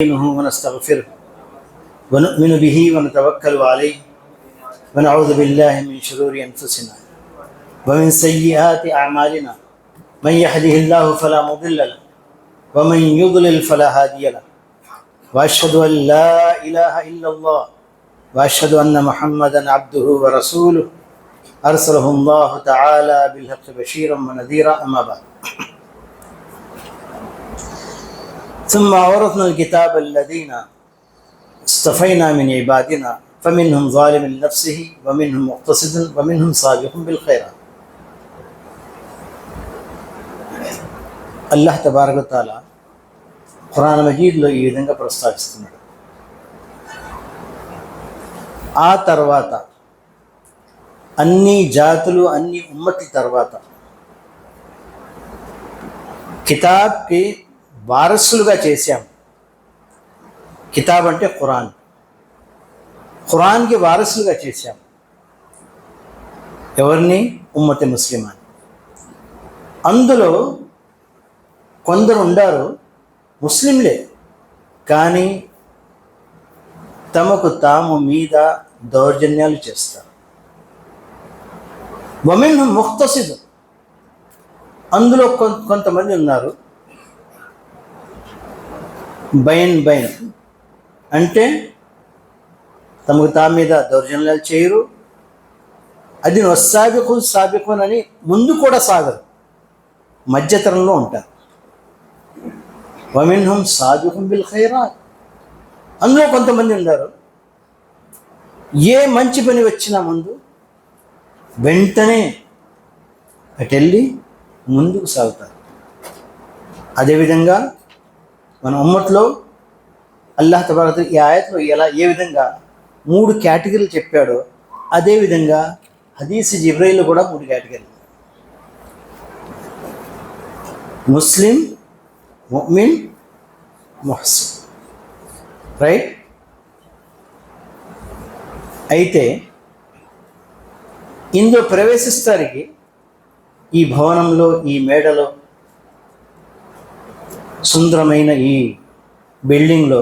ونستغفره ونؤمن به ونتوكل عليه ونعوذ بالله من شرور أنفسنا ومن سيئات أعمالنا من يهده الله فلا مضل له ومن يضلل فلا هادي له وأشهد أن لا إله إلا الله وأشهد أن محمدا عبده ورسوله أرسله الله تعالى بالحق بشيرا ونذيرا أما بعد ثم أورثنا الكتاب الذين اصطفينا من عبادنا فمنهم ظالم لنفسه ومنهم مقتصد ومنهم سابق بالخيرات. అల్లాహ్ తబారక తాలా ఖురాన్ మజీద్లో ఈ విధంగా ప్రస్తావిస్తున్నాడు. ఆ తర్వాత అన్ని జాతులు అన్ని ఉమ్మతి తర్వాత కితాబ్కి వారసులుగా చేశాం. కితాబ్ అంటే ఖురాన్, ఖురాన్కి వారసులుగా చేశాం. ఎవరిని? ఉమ్మతి ముస్లిమాన్. అందులో కొందరు ఉండారు ముస్లింలే, కానీ తమకు తాము మీద దౌర్జన్యాలు చేస్తారు. వమిన్హుం ముఖ్తసిద్, అందులో కొంతమంది ఉన్నారు బైన్ అంటే తమకు తా మీద దౌర్జన్యాలు చేయరు. అది సాబికున్ అని ముందు కూడా సాగరు, మధ్యతరంలో ఉంటారు. వమిన్హుం సాబికున్ బిల్ ఖైరాత్, అందులో కొంతమంది ఉన్నారు ఏ మంచి పని వచ్చినా ముందు వెంటనే అటెళ్ళి ముందుకు సాగుతారు. అదేవిధంగా మన ఉమ్మట్లో అల్లాహ్ తబారక ఈ ఆయత్లో ఏ విధంగా 3 కేటగిరీలు చెప్పాడో అదేవిధంగా హదీస్ జిబ్రైల్ కూడా 3 కేటగిరీలు: ముస్లిం, ముమిన్, ముహ్సిన్. రైట్? అయితే ఇందులో ప్రవేశిస్తానికి ఈ భవనంలో, ఈ మేడలో, సుందరమైన ఈ బిల్డింగ్లో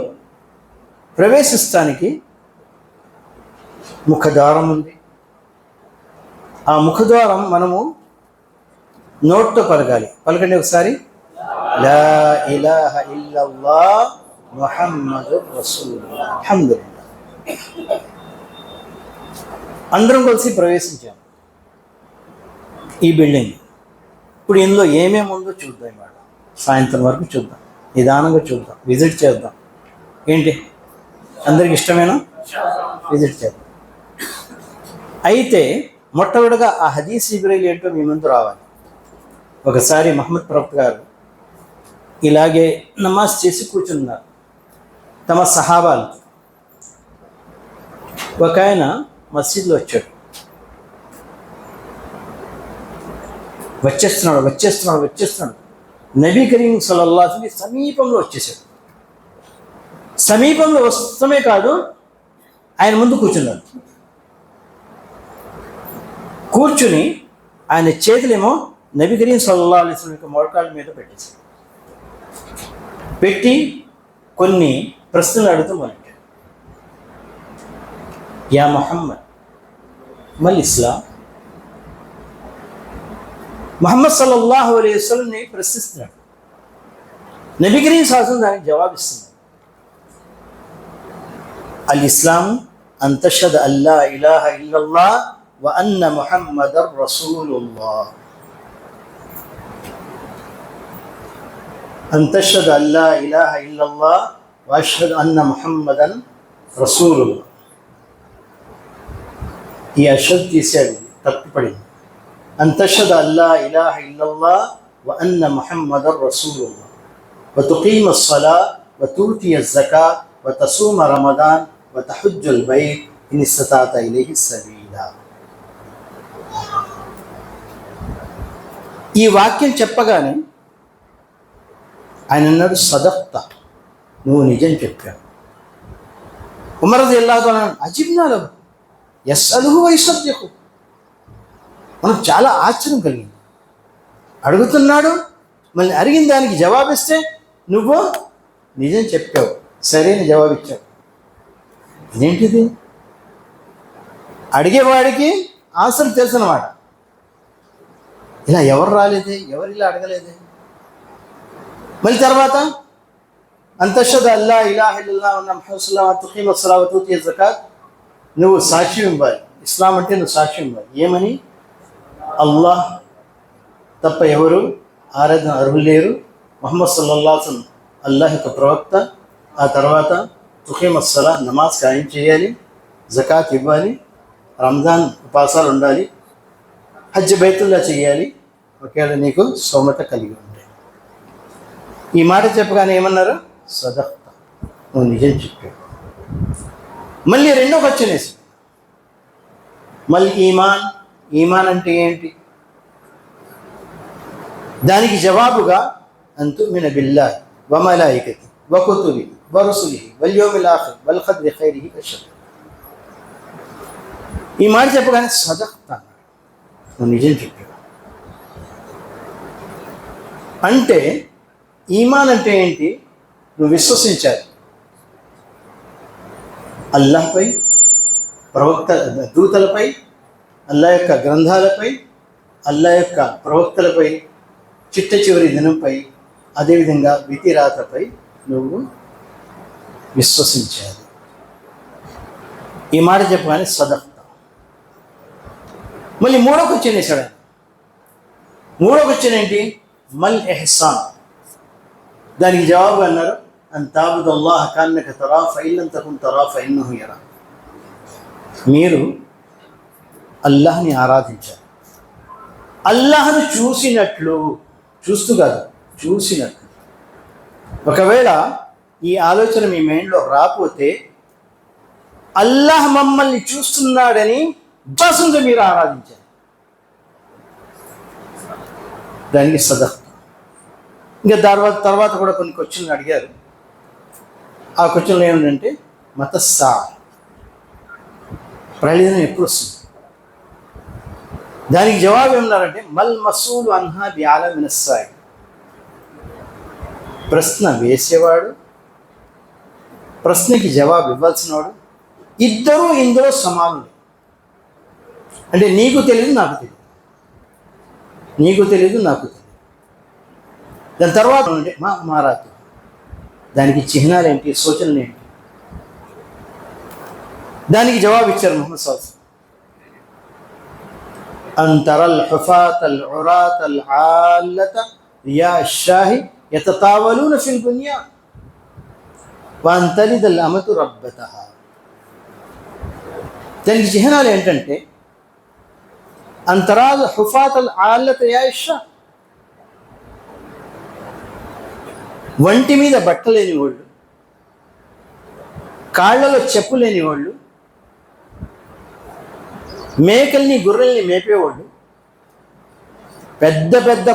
ప్రవేశిస్తానికి ముఖద్వారం ఉంది. ఆ ముఖద్వారం మనము నోట్తో పలకండి ఒకసారి. లా ఇలాహ ఇల్లల్లాహ్ ముహమ్మదుర్ రసూలుల్లాహ్. అల్హమ్దులిల్లాహ్. అందరం కలిసి ప్రవేశించాం ఈ బిల్డింగ్. ఇప్పుడు ఇందులో ఏమేమి ఉందో చూద్దాం. ఇవాళ సాయంత్రం వరకు చూద్దాం, నిదానంగా చూద్దాం, విజిట్ చేద్దాం. ఏంటి, అందరికి ఇష్టమేనా? విజిట్ చేద్దాం. అయితే మొట్టమొదటిగా ఆ హదీస్ జిబ్రైల్ ఏంటో మీ ముందు రావాలి. ఒకసారి మహమ్మద్ ప్రవక్త గారు ఇలాగే నమాజ్ చేసి కూర్చున్నారు తమ సహాబాలు. ఒక ఆయన మస్జిద్లో వచ్చాడు. వచ్చేస్తున్నాడు. నబీ కరీం సల్లల్లాహు అలైహి వసల్లం సమీపంలో వచ్చేసాడు. సమీపంలో వస్తమే కాదు, ఆయన ముందు కూర్చున్నాడు. కూర్చుని ఆయన చేతులేమో నబీ కరీం సల్లల్లాహు అలైహి వసల్లం యొక్క మోకాళ్ళ మీద పెట్టేశాడు. పెట్టి కొన్ని ప్రశ్నలు అడుగుతూ మొదలెట్టాడు. యా ముహమ్మద్ మల్ ఇస్లాం. ముహమ్మద్ సల్లల్లాహు అలైహి వసల్లంని ప్రశ్నిస్తున్నాడు. నబీ కరీం సల్లల్లాహు అలైహి వసల్లం దానికి జవాబిస్తున్నాడు. అల్ ఇస్లాం అన్ తష్హద అల్లా ఇలాహ ఇల్లల్లాహ్ వ అన్న ముహమ్మదర్ రసూలుల్లాహ్. అన్ తష్హద అల్లా ఇలాహ ఇల్లల్లాహ్ వ అష్హదు అన్న ముహమ్మదన్ రసూలుల్లాహ్. ఈ అషద్ తీసేది తప్పుపడింది. అన్ తష్హద అల్లా ఇలాహ ఇల్లల్లాహ్ వ అన్న ముహమ్మదర్ రసూలుల్లాహ్ వ తుకీమ అస్సలాహ్ వ తూతియ అజ్జకాత్ వ తసూమ రమదాన్ వ తహుజ్జుల్ బైత్ ఇన్ ఇస్తతాత ఇలైహి సబీలా. ఈ వాక్యం చెప్పగానే ఆయన అన్నాడు, సదక్త, నువ్వు నిజం చెప్పావు. ఉమర్ రలియల్లాహు అన్హు అజిబ్నా లహు యస్అలుహు వ యసద్దిఖు. మనకు చాలా ఆశ్చర్యం కలిగింది. అడుగుతున్నాడు, మళ్ళీ అడిగిన దానికి జవాబిస్తే నువ్వు నిజం చెప్పావు. సరైన జవాబు ఇచ్చాడు. ఇదేంటిది? అడిగేవాడికి ఆన్సర్ తెలుసు అన్నమాట. ఇలా ఎవరు రాలేదే, ఎవరు ఇలా అడగలేదే. మళ్ళీ తర్వాత అంతషద్ అల్లా ఇలాహ ఇల్లల్లాహ్ వన్న ముహమ్మద్ రసూలుల్లాహ్ వ తుకీమ అస్సలాత వ తుతియ జకాత్. నువ్వు సాక్ష్యం ఇవ్వాలి. ఇస్లాం అంటే నువ్వు సాక్ష్యం ఇవ్వాలి. ఏమని? అల్లాహ్ తప్ప ఎవరు ఆరాధన అర్హులు లేరు, ముహమ్మద్ సల్లల్లాహు అలైహి వసల్లం అల్లాహ్ యొక్క ప్రవక్త. ఆ తర్వాత తుకీమ అస్సలా, నమాజ్ ఖాయం చేయాలి, జకాత్ ఇవ్వాలి, రంజాన్ ఉపాసాలు ఉండాలి, హజ్ బైతుల్లా చేయాలి, ఒకవేళ నీకు స్తోమత కలిగి ఉంటే. ఈ మాట చెప్పగానే ఏమన్నారు? సదక్త, నువ్వు నిజం చెప్పావు. మళ్ళీ రెండో క్వశ్చన్ వేసి, మళ్ళీ ఈమాన్ అంటే ఏంటి? దానికి జవాబుగా అంతుమిన బిల్లాహి వ మలాయికతి వ కుతుబి వ రుసులిహి వల్ యౌమిల్ ఆఖిర్ వల్ ఖద్రి ఖైరిహి వ షర్రిహి. ఈ మాట చెప్పగానే సదక్త, నువ్వు నిజం చెప్పావు. అంటే ఈమాన్ అంటే ఏంటి? నువ్వు విశ్వసించాలి అల్లాహ్పై, ప్రవక్త దూతలపై, అల్లాహ్ యొక్క గ్రంథాలపై, అల్లాహ్ యొక్క ప్రవక్తలపై, చిట్ట చివరి దినంపై, అదేవిధంగా విధిరాతపై నువ్వు విశ్వసించాలి. ఈ మాట చెప్పగానే సదక్త. మళ్ళీ మూడో క్వశ్చన్ వేశాడు ఆయన. మూడో క్వశ్చన్ ఏంటి? మల్ ఎహ్సాన్. దానికి జవాబు అన్నారు అన్ తఅబుదల్లాహ కన్నక తరా ఫఇన్ లం తకున్ తరా ఫఇన్నహు యరా. మీరు అల్లాహ్ని ఆరాధించాలి, అల్లాహ్ను చూసినట్లు, చూస్తూ కాదు, చూసినట్లు. ఒకవేళ ఈ ఆలోచన మీ మైండ్లో రాకపోతే అల్లాహ్ మమ్మల్ని చూస్తున్నాడని విశ్వాసంతో మీరు ఆరాధించాలి. దానికి సదక్త. ఇంకా తర్వాత కూడా కొన్ని క్వశ్చన్లు అడిగారు. ఆ క్వశ్చన్లు ఏమిటంటే మతస్సా, ప్రళయం ఎప్పుడు వస్తుంది? దానికి జవాబు ఏమన్నారంటే మల్ మసూలు అన్హా బిఆలమ్ మినస్ సాయిల్. ప్రశ్న వేసేవాడు, ప్రశ్నకి జవాబు ఇవ్వాల్సినవాడు ఇద్దరూ ఇందులో సమానులు. అంటే నీకు తెలియదు, నాకు తెలియదు, నీకు తెలియదు, నాకు తెలియదు. దాని తర్వాత అంటే మా అమారాతు, దానికి చిహ్నాలు ఏంటి, సూచనలు ఏంటి? దానికి జవాబు ఇచ్చారు ముహమ్మద్ సల్లల్లాహు అలైహి వసల్లం. అన్ తరల్ హుఫాతల్ ఉరాతల్ ఆల్లత రియా షాహి యతతావలూన ఫిల్ బున్యాన్ వ అన్ తలిదల్ అమతు రబ్బతహా. దానికి చిహ్నాలు ఏంటంటే అన్ తరల్ హుఫాతల్ ఆల్లత రియా షాహ్, వంటి మీద బట్ట లేని వాళ్ళు, కాళ్ళలో చెప్పు లేని వాళ్ళు, మేకల్ని గొర్రెల్ని మేపేవాళ్ళు, పెద్ద పెద్ద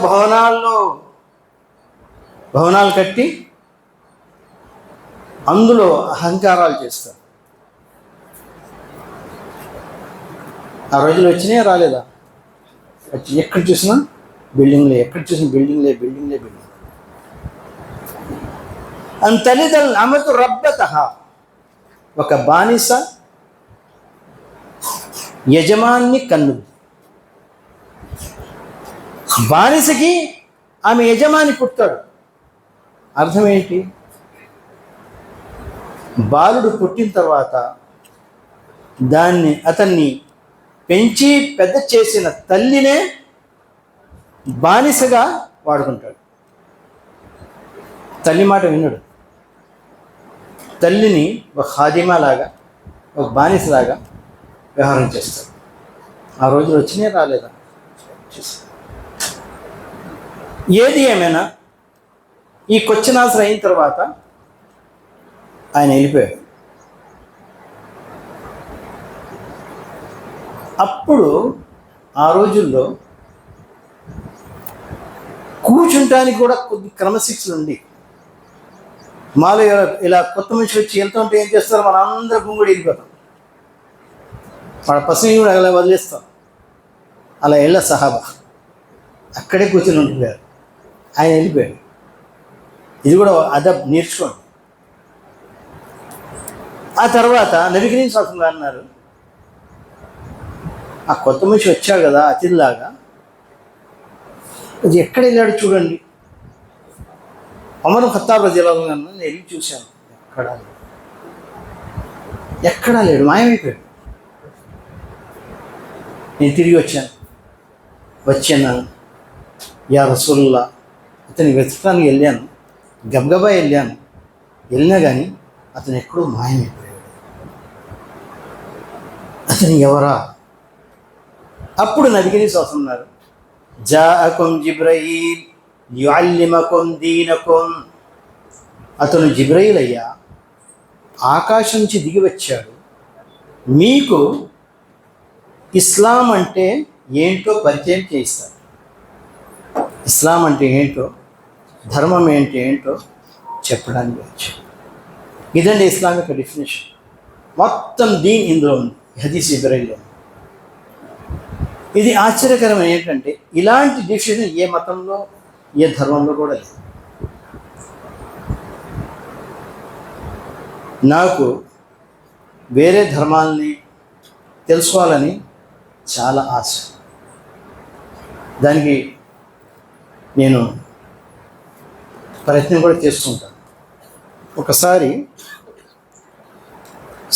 భవనాలు కట్టి అందులో అహంకారాలు చేస్తారు. ఆ రోజులు వచ్చినాయా, రాలేదా? ఎక్కడ చూసినా బిల్డింగ్లే, ఎక్కడ చూసినా బిల్డింగ్లే. అంతలిదల్ అమతు రబ్బతహ, ఒక బానిస యజమాన్ని కన్నుద్ది. బానిసకి ఆమె యజమాని పుట్టాడు. అర్థం ఏంటి? బాలుడు పుట్టిన తర్వాత అతన్ని పెంచి పెద్ద చేసిన తల్లినే బానిసగా వాడుకుంటాడు. తల్లి మాట వినడు. తల్లిని ఒక ఖాదిమాలాగా, ఒక బానిసలాగా వ్యవహారం చేస్తాడు. ఆ రోజులు వచ్చినాయి, రాలేదా? ఏది ఏమైనా ఈ క్వశ్చన్ ఆన్సర్ అయిన తర్వాత ఆయన వెళ్ళిపోయాడు. అప్పుడు ఆ రోజుల్లో కూర్చుంటానికి కూడా కొద్ది క్రమశిక్షణ ఉంది. మాలో ఇలా కొత్త మనిషి వచ్చి ఎంత ఉంటే ఏం చేస్తారు, మన అందరం గుంగుడు వెళ్ళిపోతాం, మన పసిని కూడా అలా వదిలేస్తాం. అలా వెళ్ళ సహాబా అక్కడే కూర్చొని ఉండిపోయారు. ఆయన వెళ్ళిపోయాడు. ఇది కూడా అదబ్ నేర్చుకోండి. ఆ తర్వాత నబీ కరీం సల్లల్లాహు అలైహి వసల్లం అన్నారు, ఆ కొత్త మనిషి వచ్చాడు కదా అతిథిలాగా, అది ఎక్కడ వెళ్ళాడు చూడండి. ఉమర్ ఖత్తాబ్ రజియల్లాహు అన్హు నేను వెళ్ళి చూశాను, ఎక్కడా లేడు, మాయమైపోయాడు. నేను తిరిగి వచ్చాను, యా రసూలుల్లాహ్, అతని వెతకడానికి వెళ్ళాను, గబగబా వెళ్ళినా కానీ అతను ఎక్కడో మాయమైపోయాడు. అతను ఎవరా? అప్పుడు నబీ కరీం సల్లల్లాహు అలైహి వసల్లం అన్నారు, జాఅకుం జిబ్రయీల్ యుఅల్లిమకుం దీనకుం. అతను జిబ్రయీల్ అయ్యా, ఆకాశం నుంచి దిగి వచ్చాడు, మీకు ఇస్లాం అంటే ఏంటో పరిచయం చేయిస్తాడు. ఇస్లాం అంటే ఏంటో, ధర్మం ఏంటో చెప్పడానికి వచ్చాడు. ఇదండి ఇస్లామిక్ డెఫినేషన్. మొత్తం దీన్ ఇందులో ఉంది, హదీస్ జిబ్రయీల్లో. ఇది ఆశ్చర్యకరమైన ఏంటంటే ఇలాంటి డెఫినేషన్ ఏ మతంలో ఏ ధర్మంలో కూడా లేదు. నాకు వేరే ధర్మాలని తెలుసుకోవాలని చాలా ఆశ. దానికి నేను ప్రయత్నం కూడా చేస్తుంటాను. ఒకసారి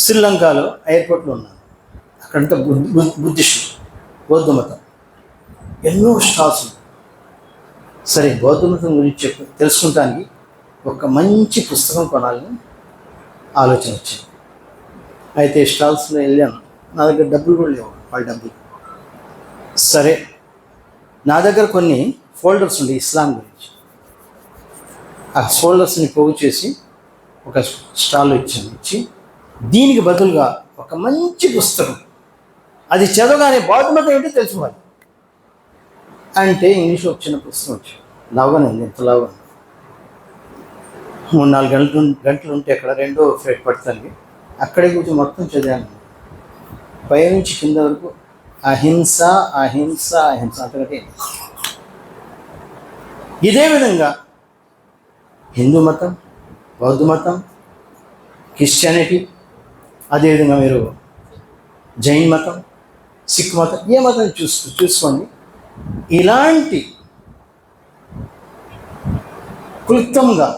శ్రీలంకలో ఎయిర్పోర్ట్లో ఉన్నాను. అక్కడంతా బుద్ధిస్టు, బౌద్ధ మతం, ఎన్నో స్టాల్స్ ఉన్నాయి. సరే, బౌద్ధ మతం గురించి తెలుసుకుంటానికి ఒక మంచి పుస్తకం కొనాలని ఆలోచన వచ్చింది. అయితే స్టాల్స్లో వెళ్ళాను, నా దగ్గర డబ్బులు కూడా లేవు, వాళ్ళ డబ్బులు. సరే, నా దగ్గర కొన్ని ఫోల్డర్స్ ఉండే ఇస్లాం గురించి. ఆ ఫోల్డర్స్ని పోగు చేసి ఒక స్టాల్లో ఇచ్చి దీనికి బదులుగా ఒక మంచి పుస్తకం, అది చదవగానే బౌద్ధ మతం ఏంటో తెలుసుకోవాలి అంటే ఇంగ్లీష్లో ఒక చిన్న పుస్తకం వచ్చాడు. లావుగానే ఎంత లావుగా, 3-4 గంటలు ఉంటే అక్కడ 2వ ఫ్లైట్ పడతానికి అక్కడే కూర్చొని మొత్తం చదివాను. పైనుంచి కింద వరకు అహింస అహింస అహింస అంతకంటే. ఇదే విధంగా హిందూ మతం, బౌద్ధ మతం, క్రిస్టియానిటీ, అదేవిధంగా మీరు జైన్ మతం, సిక్ మతం, ఏ మతం చూసుకోండి, ఇలాంటి క్లుప్తంగా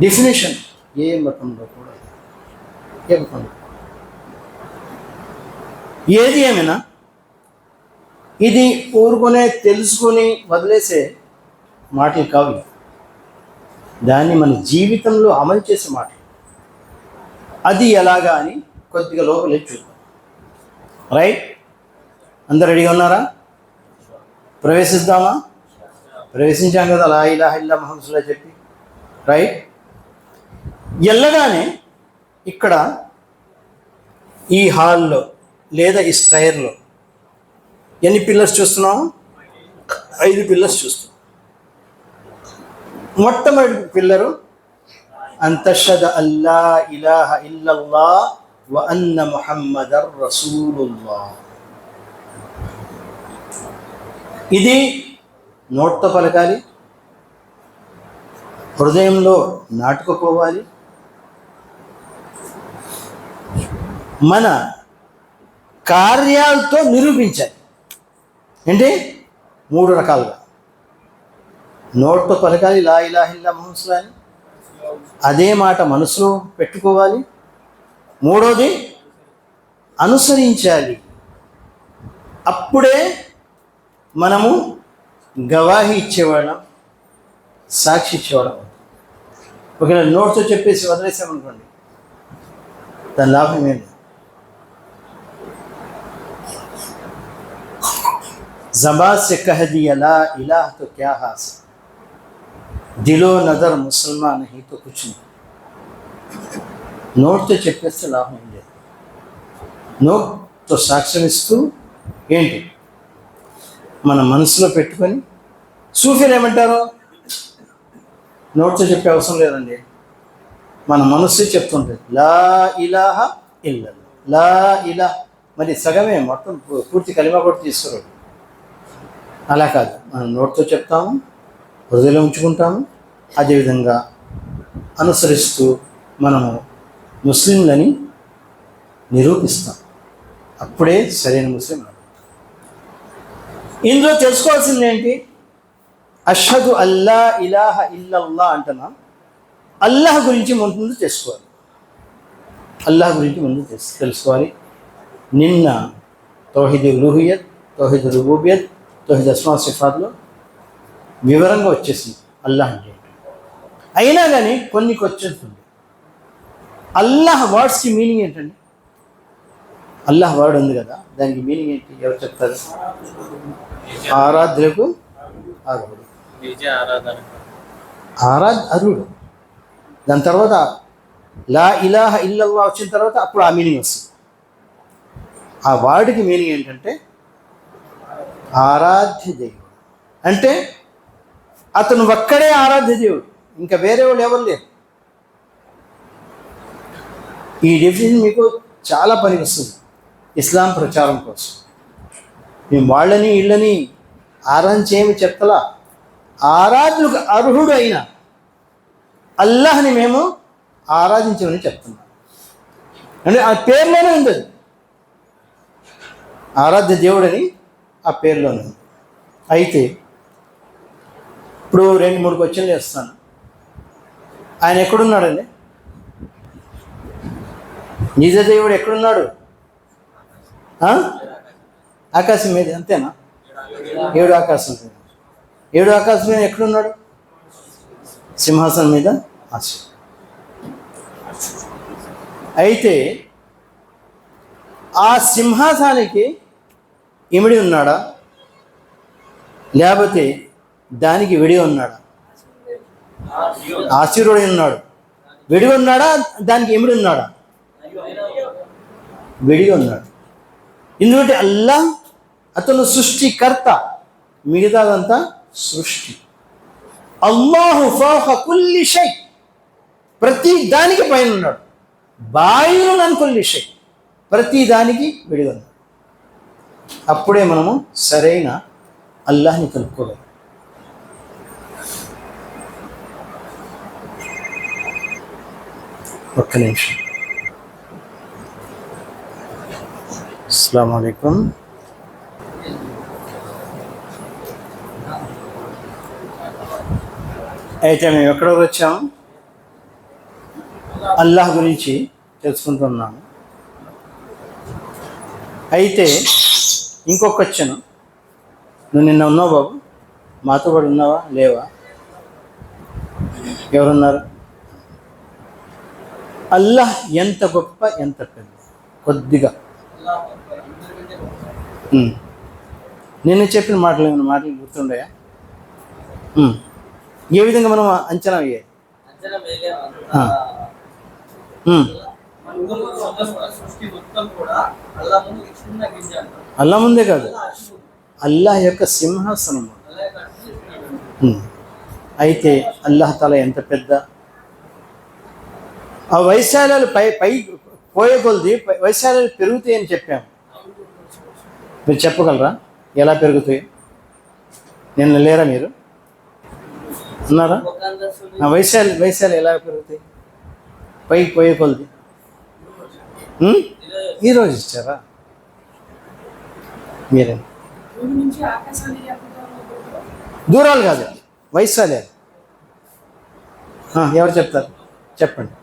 డెఫినేషన్ ఏ మతంలో కూడా, ఏ మతంలో. ఏది ఏమైనా ఇది ఊరుకునే తెలుసుకొని వదిలేసే మాటలు కావు, దాన్ని మన జీవితంలో అమలు చేసే మాటలు. అది ఎలాగా అని కొద్దిగా లోపలే చూద్దాం. రైట్, అందరు రెడీగా ఉన్నారా? ప్రవేశిద్దామా? ప్రవేశించాం కదా లా ఇలాహ ఇల్లా ముహమ్మద్ రసూలుల్లాహ్ చెప్పి. రైట్, వెళ్ళగానే ఇక్కడ ఈ హాల్లో లేదా ఈ స్టైర్లో ఎన్ని పిల్లర్స్ చూస్తున్నాము? 5 పిల్లర్స్ చూస్తున్నాం. మొట్టమొదటి పిల్లరు అంతషద అల్లా ఇలాహ ఇల్లల్లాహ్ వ అన్న ముహమ్మదర్ రసూలుల్లాహ్. ఇది నోట్తో పలకాలి, హృదయంలో నాటుకుపోవాలి, మన కార్యాలతో నిరూపించాలి. అంటే 3 రకాలుగా. నోట్తో పలకాలి లా ఇలాహ ఇల్లా ముహమ్మద్ రసూలుల్లాహ్ అని, అదే మాట మనసులో పెట్టుకోవాలి. 3వది అనుసరించాలి. అప్పుడే మనము గవాహి ఇచ్చేవాళ్ళం, సాక్షి ఇచ్చేవాళ్ళం. ఒకవేళ నోట్తో చెప్పేసి వదిలేసామనుకోండి, దాని లాభం ఏంటి? ज़बान से कह दिया ला इलाह तो क्या हासिल, दिलो नज़र मुसलमान नहीं तो कुछ नहीं. నోట్తో చెప్పేస్తే లాభం ఏం లేదు. నోట్తో సాక్ష్యం ఇస్తూ ఏంటి మన మనసులో పెట్టుకొని, సూఫీలు ఏమంటారు? నోట్తో చెప్పే అవసరం లేదండి, మన మనస్సే చెప్తుంటుంది లా ఇలాహ ఇల్లల్లాహ్, లా ఇలాహ. మరి సగమే, మొత్తం పూర్తి కలిమా కూడా తీసుకురాడు. అలా కాదు, మనం నోట్తో చెప్తాము, హృదయంలో ఉంచుకుంటాము, అదేవిధంగా అనుసరిస్తూ మనము ముస్లింలని నిరూపిస్తాం. అప్పుడే సరైన ముస్లిం. ఇందులో తెలుసుకోవాల్సింది ఏంటి? అష్హదు అల్లా ఇలాహ ఇల్లల్లా అంటున్నాం. అల్లాహ్ గురించి ముందు తెలుసుకోవాలి. అల్లాహ్ గురించి ముందు తెలుసుకోవాలి. నిన్న తౌహీద్ ఉలూహియత్, తౌహీద్ రుబూబియత్, తౌహీద్ అస్మా సిఫాత్లో వివరంగా వచ్చేసింది అల్లాహ్ అంటే. అయినా కానీ కొన్ని క్వశ్చన్స్ ఉంది. అల్లాహ్ వర్డ్స్కి మీనింగ్ ఏంటండి? అల్లాహ్ వర్డ్ ఉంది కదా, దానికి మీనింగ్ ఏంటి? ఎవరు చెప్తారు? ఆరాధ్యులకు అర్హుడు. అర్హుడు. దాని తర్వాత లా ఇలాహ ఇల్లల్లా వచ్చిన తర్వాత అప్పుడు ఆ మీనింగ్ వస్తుంది. ఆ వర్డ్కి మీనింగ్ ఏంటంటే ఆరాధ్య దేవుడు. అంటే అతను ఒక్కడే ఆరాధ్య దేవుడు, ఇంకా వేరే వాళ్ళు ఎవరు లేరు. ఈ డెఫినేషన్ మీకు చాలా పనికొస్తుంది ఇస్లాం ప్రచారం కోసం. మేము వాళ్ళని వీళ్ళని ఆరాధించేమి చెప్తలా, ఆరాధనకు అర్హుడు అయిన అల్లాహ్ని మేము ఆరాధించమని చెప్తున్నాం. అంటే ఆ పేర్లోనే ఉంది, ఆరాధ్య దేవుడని ఆ పేర్లోనే ఉంది. అయితే ఇప్పుడు 2-3 క్వశ్చన్లు వేస్తాను. ఆయన ఎక్కడున్నాడండి? నిజదేవుడు ఎక్కడున్నాడు? ఆకాశం మీద, అంతేనా? 7 ఆకాశం మీద. 7 ఆకాశం మీద ఎక్కడున్నాడు? సింహాసనం మీద ఆశ. అయితే ఆ సింహాసనానికి ఇమిడి ఉన్నాడా, లేకపోతే దానికి విడి ఉన్నాడా? ఆశీర్వడి ఉన్నాడు. విడి ఉన్నాడా, దానికి ఇమిడి ఉన్నాడా? విడిగా ఉన్నాడు. ఎందుకంటే అల్లాహ్ అతను సృష్టికర్త, మిగతాదంతా సృష్టి. అల్లాహు ఫౌక కుల్లి షై, ప్రతి దానికి పైన ఉన్నాడు. బాయిన కుల్లి షై, ప్రతి దానికి విడిగా ఉన్నాడు. అప్పుడే మనము సరైన అల్లాహ్ని కలుపుకోగలం. ఒక్క నిమిషం. అస్సలాము అలైకుం. అయితే మేము ఎక్కడికి వచ్చాము? అల్లాహ్ గురించి తెలుసుకుంటున్నాము. అయితే ఇంకొక క్వశ్చన్, నువ్వు నిన్న ఉన్నావు బాబు, మాతో పాటు ఉన్నావా లేవా? ఎవరున్నారు? అల్లాహ్ ఎంత గొప్ప, ఎంత పెద్ద. కొద్దిగా నేను చెప్పిన మాటలు గుర్తుండయా? ఏ విధంగా మనం అంచనా వేయాలి? అల్లా ముందే కాదు, అల్లాహ్ యొక్క సింహాసనం. అయితే అల్లాహ్ తాలా ఎంత పెద్ద. ఆ వైశాల్యాలు పై పోయే కొలది వైశాల్యాలు పెరుగుతాయని చెప్పాము. మీరు చెప్పగలరా ఎలా పెరుగుతాయి? నిన్న లేరా మీరు? ఉన్నారా? వైశాల్యాలు ఎలా పెరుగుతాయి పైకి పోయే కొలది? ఈరోజు ఇచ్చారా మీరే? దూరాలు కాదు, వైశాల్యాలు. ఎవరు చెప్తారు? చెప్పండి.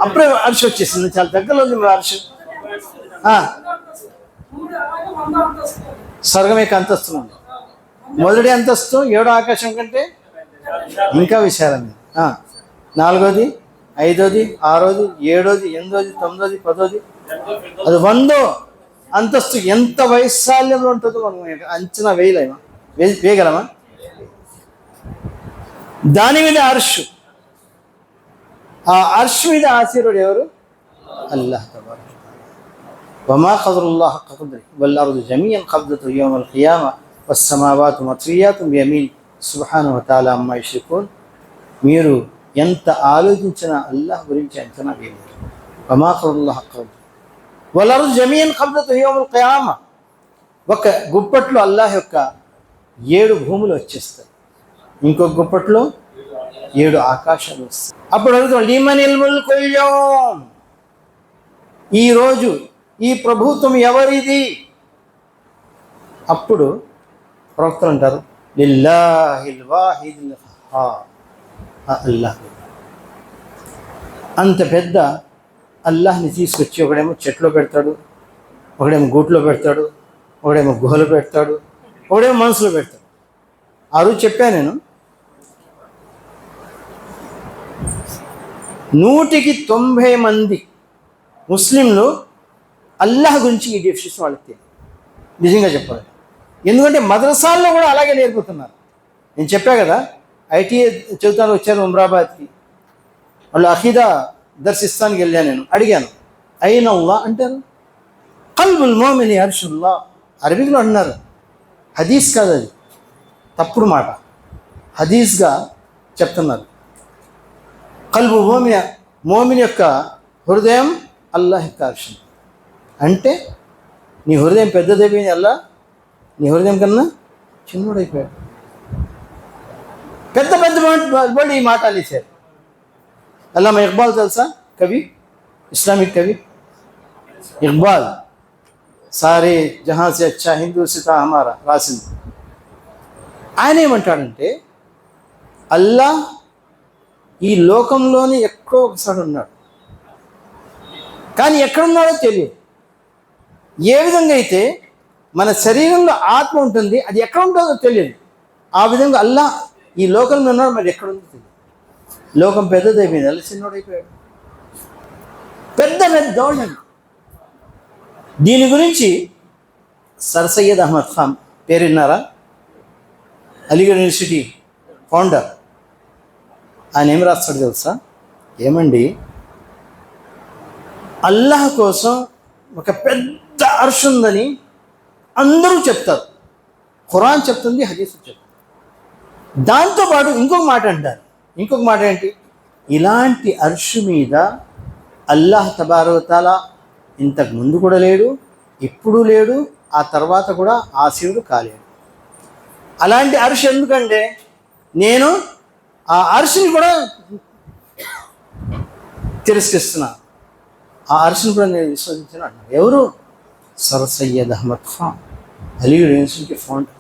అప్పుడే అర్ష్ వచ్చేసింది, చాలా దగ్గరలో ఉంది మీ అర్ష్. స్వర్గం యొక్క అంతస్తు ఉంది. మొదటి అంతస్తు 7వ ఆకాశం కంటే ఇంకా విశాలంగా. 4వది, 5వది, 6వది, 7వది, 8వది, 9వది, 10వది, అది 100వ అంతస్తు. ఎంత వైశాల్యంలో ఉంటుందో మనం అంచనా వేయగలమా? దాని మీద అర్ష్. ఆ అర్ష్ మీద ఆశీర్వాడు ఎవరు? అల్లాహ్ తబారక వమా ఖదరుల్లాహ హక్క ఖద్రిహి వల్ అర్దు జమీఅన్ ఖబ్దతుహు యౌమల్ ఖియామ వస్సమావాతు మత్వియాతున్ బియమీనిహి సుబ్హానహు వ తఆలా అమ్మా యుష్రికూన్. మీరు ఎంత ఆలోచించినా అల్లాహ్ గురించి అంచనా వేయలేరు. వమా ఖదరుల్లాహ హక్క ఖద్రిహి, వల్-అర్దు జమీఅన్ ఖబ్దతుహు యౌమల్ ఖియామా, ఒక గుప్పట్లో అల్లాహ్ యొక్క 7 భూములు వచ్చేస్తాయి, ఇంకొక గుప్పట్లో 7 ఆకాశాలు వస్తాయి. అప్పుడు అడుగుతాం లిమనిల్ ముల్కుల్ యౌమ్, ఈరోజు ఈ ప్రభుత్వం ఎవరిది? అప్పుడు ప్రవక్తలు అంటారు లిల్లాహిల్ వాహిదిల్ ఖహార్, అల్లాహ్. అంత పెద్ద అల్లాహ్ని తీసుకొచ్చి ఒకడేమో చెట్లో పెడతాడు, ఒకడేమో గూట్లో పెడతాడు, ఒకడేమో గుహలో పెడతాడు, ఒకడేమో మనసులో పెడతాడు. ఆ రోజు చెప్పాను నేను, 190 మంది ముస్లింలు అల్లాహ్ గురించి ఈ డెఫినేషన్ వాళ్ళకి తెలియదు, నిజంగా చెప్పాలి. ఎందుకంటే మద్రసాల్లో కూడా అలాగే నేర్పుతున్నారు. నేను చెప్పా కదా, ఐటీఐ చదువుతాను వచ్చాను ఉమ్రాబాద్కి, వాళ్ళు అఖీదా దర్శిస్తానికి వెళ్ళాను. నేను అడిగాను అయిన అల్లా అంటారు, కల్బుల్ మోమిని అర్షుల్లా, అరబిక్లో అన్నారు. హదీస్ కాదు అది, తప్పుడు మాట, హదీస్గా చెప్తున్నారు. కల్బు మోమిన్ యొక్క హృదయం అల్లాహ్ యొక్క అర్షం. అంటే నీ హృదయం పెద్దదైపోయింది, అల్లాహ్ నీ హృదయం కన్నా చిన్నోడైపోయాడు. పెద్ద పెద్ద వాళ్ళు ఈ మాట అలిచారు. అల్లామా ఇక్బాల్ తెలుసా, కవి, ఇస్లామిక్ కవి ఇక్బాల్, సారే జహాం సే అచ్చా హిందూసితా హమారా రాసింది. ఆయన ఏమంటాడంటే అల్లాహ్ ఈ లోకంలోని ఎక్కడో ఒకసారి ఉన్నాడు, కానీ ఎక్కడున్నాడో తెలియదు. ఏ విధంగా అయితే మన శరీరంలో ఆత్మ ఉంటుంది, అది ఎక్కడ ఉంటుందో తెలియదు, ఆ విధంగా అల్లాహ్ ఈ లోకంలో ఉన్నాడు, మరి ఎక్కడుందో తెలియదు. లోకం పెద్దదైపోయింది, అల్లా చిన్నోడైపోయాడు. పెద్ద పెద్దోళ్ళని. దీని గురించి సర్ సయ్యద్ అహ్మద్ ఖాన్ పేరు విన్నారా? Aligarh University founder. ఆయన ఏం రాస్తాడు తెలుసా? ఏమండి, అల్లాహ్ కోసం ఒక పెద్ద అర్ష్ ఉందని అందరూ చెప్తారు, ఖురాన్ చెప్తుంది, హదీస్ చెప్తుంది. దాంతోపాటు ఇంకొక మాట అంటారు. ఇంకొక మాట ఏంటి? ఇలాంటి అర్ష్ మీద అల్లాహ్ తబారక తఆలా ఇంతకు ముందు కూడా లేడు, ఇప్పుడు లేడు, ఆ తర్వాత కూడా ఆసీనుడు కాలేడు. అలాంటి అర్ష్ ఎందుకంటే నేను ఆ అర్ష్ని కూడా తిరస్కరిస్తున్నాను, ఆ అర్ష్ని కూడా నేను విశ్వసించిన అన్నాను. ఎవరు? Sir Syed Ahmad Khan, Aligarh University founder.